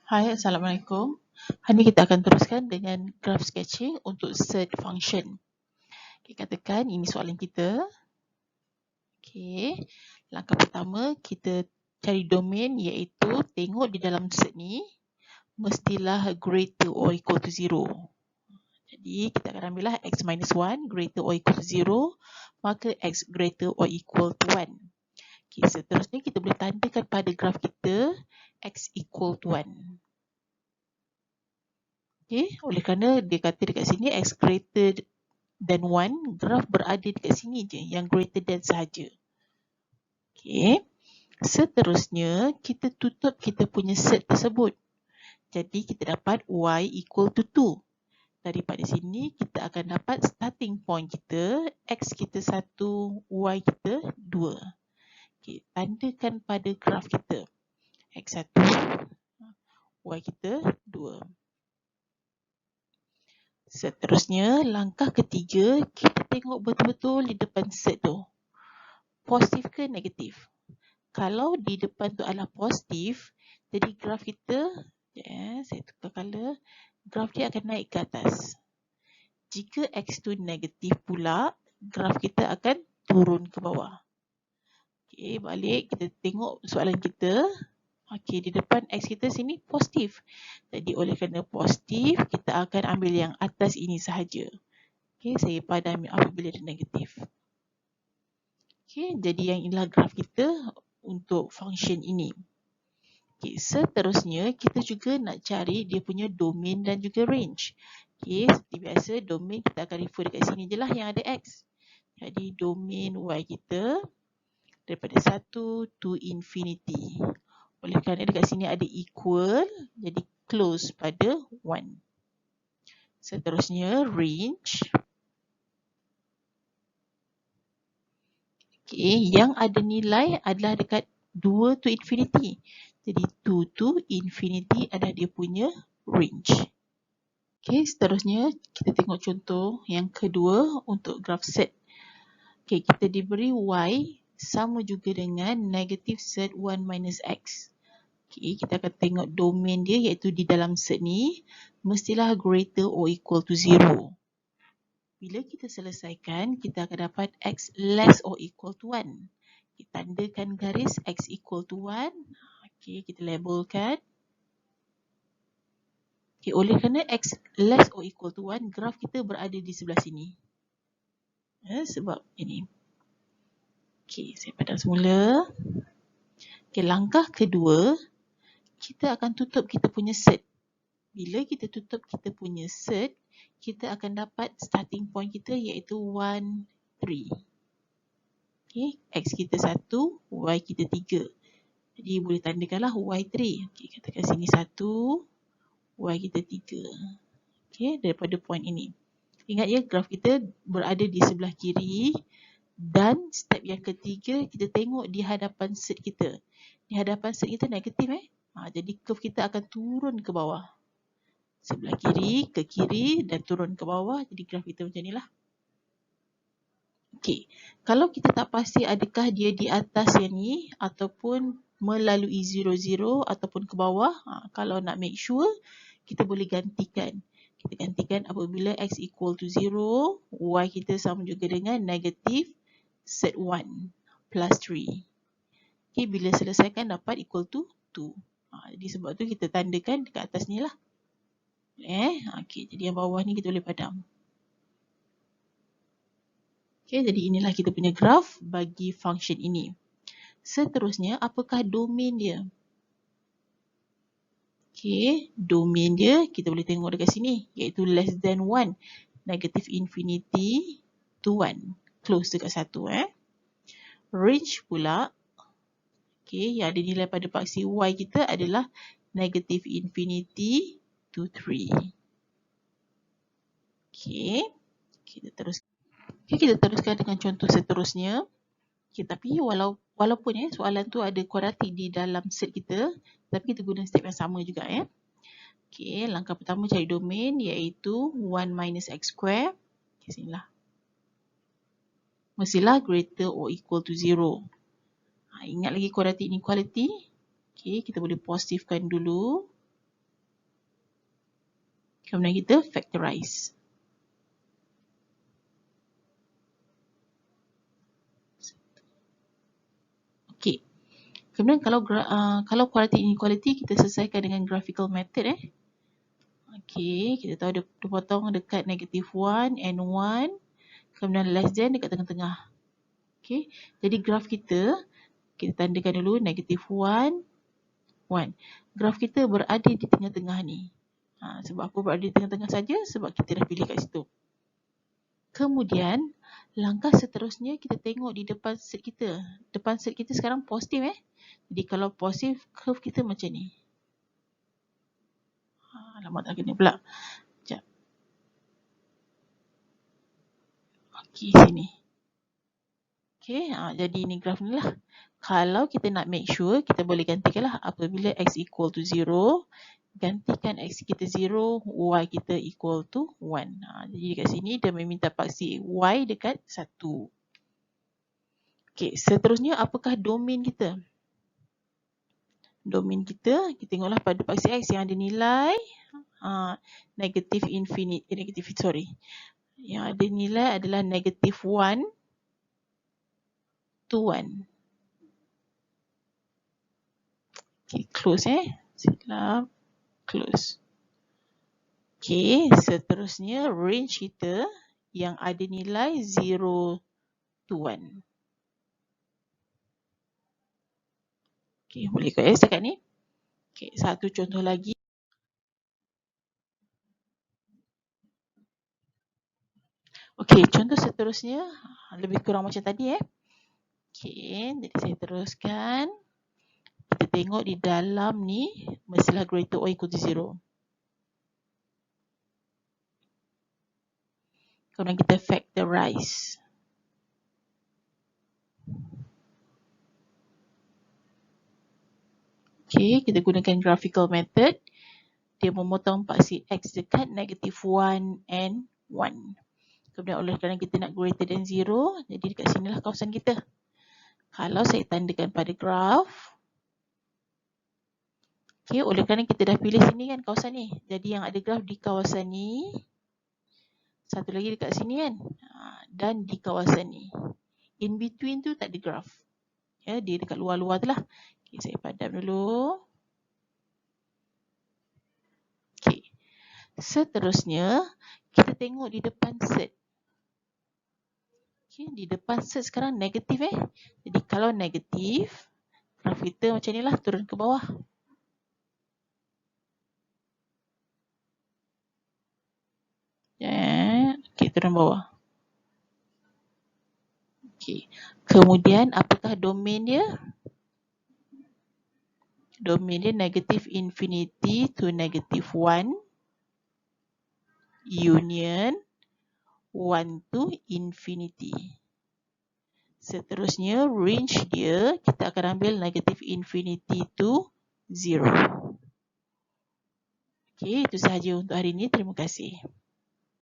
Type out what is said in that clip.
Hai, Assalamualaikum. Hari ini kita akan teruskan dengan graph sketching untuk search function. Okay, katakan ini soalan kita. Okay. Langkah pertama, kita cari domain iaitu tengok di dalam search ni mestilah greater or equal to 0. Jadi kita akan ambillah x minus 1 greater or equal to 0, maka x greater or equal to 1. Okay, seterusnya kita boleh tandakan pada graf kita x equal to 1. Okay, oleh kerana dia kata dekat sini x greater than 1, graf berada dekat sini je, yang greater than sahaja. Okay, seterusnya kita tutup kita punya set tersebut. Jadi kita dapat y equal to 2. Daripada sini kita akan dapat starting point kita, x kita 1, y kita 2. Okay, tandakan pada graf kita. X 1, y kita 2. Seterusnya, langkah ketiga, kita tengok betul-betul di depan set tu. Positif ke negatif? Kalau di depan tu adalah positif, jadi graf kita, saya tukar color, graf dia akan naik ke atas. Jika x tu negatif pula, graf kita akan turun ke bawah. Okey, balik kita tengok soalan kita. Okey, di depan x kita sini positif. Jadi oleh kerana positif, kita akan ambil yang atas ini sahaja. Okey, saya padam apabila dia negatif. Okey, jadi yang inilah graf kita untuk function ini. Okey, seterusnya kita juga nak cari dia punya domain dan juga range. Okey, seperti biasa domain kita akan refer dekat sini je lah yang ada x. Jadi domain y kita daripada 1 to infinity. Oleh kerana dekat sini ada equal, jadi close pada 1. Seterusnya range. Okay, yang ada nilai adalah dekat 2 to infinity. Jadi 2 to infinity adalah dia punya range. Okay, seterusnya kita tengok contoh yang kedua untuk graph set. Okay, kita diberi y sama juga dengan negative set 1 minus x. Okay, kita akan tengok domain dia iaitu di dalam set ni mestilah greater or equal to 0. Bila kita selesaikan, kita akan dapat x less or equal to 1. Kita tandakan garis x equal to 1. Okay, kita labelkan. Okay, oleh kerana x less or equal to 1, graf kita berada di sebelah sini. Sebab ini. Okay, saya padam semula. Okay, langkah kedua, kita akan tutup kita punya set. Bila kita tutup kita punya set, kita akan dapat starting point kita iaitu 1, 3. Okay, x kita 1, y kita 3. Jadi boleh tandakanlah y3. Okay, katakan sini 1, y kita 3. Okay, daripada point ini. Ingat ya, graf kita berada di sebelah kiri. Dan step yang ketiga, kita tengok di hadapan set kita. Di hadapan set kita negatif. Jadi curve kita akan turun ke bawah. Sebelah kiri ke kiri dan turun ke bawah. Jadi graf kita macam ni lah. Okey, kalau kita tak pasti adakah dia di atas yang ni ataupun melalui 0, 0 ataupun ke bawah. Kalau nak make sure, kita boleh gantikan. Kita gantikan apabila x equal to 0, y kita sama juga dengan negative set 1 plus 3. Okay, bila selesaikan dapat equal to 2. Jadi sebab tu kita tandakan dekat atas ni lah. Okay, jadi yang bawah ni kita boleh padam. Okay, jadi inilah kita punya graf bagi function ini. Seterusnya, apakah domain dia? Okay, domain dia kita boleh tengok dekat sini iaitu less than 1. Negative infinity to 1. Close dekat 1. Range pula, okay, yang ada nilai pada paksi y kita adalah negative infinity to 3. Okay, kita teruskan dengan contoh seterusnya. Okay, tapi walaupun soalan tu ada kuadratik di dalam set kita, tapi kita guna step yang sama juga. Okay, langkah pertama cari domain iaitu 1 minus x square. Okay, sinilah. Mestilah greater or equal to 0. Ingat lagi kuadratik inequality. Okay, kita boleh positifkan dulu. Kemudian kita factorize. Okey. Kemudian kalau quality inequality kita selesaikan dengan graphical method. Okey, kita tahu dia potong dekat -1 and 1. Kemudian less than dekat tengah-tengah. Okey, jadi graf kita tandakan dulu -1, 1. Graf kita berada di tengah-tengah ni. Sebab apa berada di tengah-tengah saja? Sebab kita dah pilih kat situ. Kemudian, langkah seterusnya kita tengok di depan set kita. Depan set kita sekarang positif. Jadi kalau positif, curve kita macam ni. Alamak, tak kena pula. Sekejap. Okey, sini. Okey, jadi ni graf ni lah. Kalau kita nak make sure, kita boleh gantikan lah. Apabila x equal to 0, gantikan x kita 0, y kita equal to 1. Jadi dekat sini dia meminta paksi y dekat 1. Okey, seterusnya apakah domain kita? Domain kita tengoklah pada paksi x yang ada nilai negative infinity, yang ada nilai adalah -1 to 1. Okay, close silap, close. Okay, seterusnya range kita yang ada nilai 0 to 1. Okay, boleh ikut setakat ni. Okay, satu contoh lagi. Okay, contoh seterusnya lebih kurang macam tadi. Okay, jadi saya teruskan. Kita tengok di dalam ni mestilah greater or equal to 0. Kemudian kita factorize. Okay, kita gunakan graphical method. Dia memotong paksi x dekat -1 and 1. Kemudian oleh kerana kita nak greater than 0, jadi dekat sinilah kawasan kita. Kalau saya tandakan pada graf, okay, oleh kerana kita dah pilih sini kan kawasan ni. Jadi yang ada graf di kawasan ni, satu lagi dekat sini kan, dan di kawasan ni. In between tu tak ada graf. Ya, dia dekat luar-luar tu lah. Okay, saya padam dulu. Okay. Seterusnya, kita tengok di depan set. Okay, di depan set sekarang negatif. Jadi kalau negatif, graf kita macam ni lah, turun ke bawah. Okay, turun bawah. Okay. Kemudian apakah domain dia? Domain dia negative infinity to -1 union 1 to infinity. Seterusnya range dia kita akan ambil negative infinity to 0. Okay, itu sahaja untuk hari ini. Terima kasih.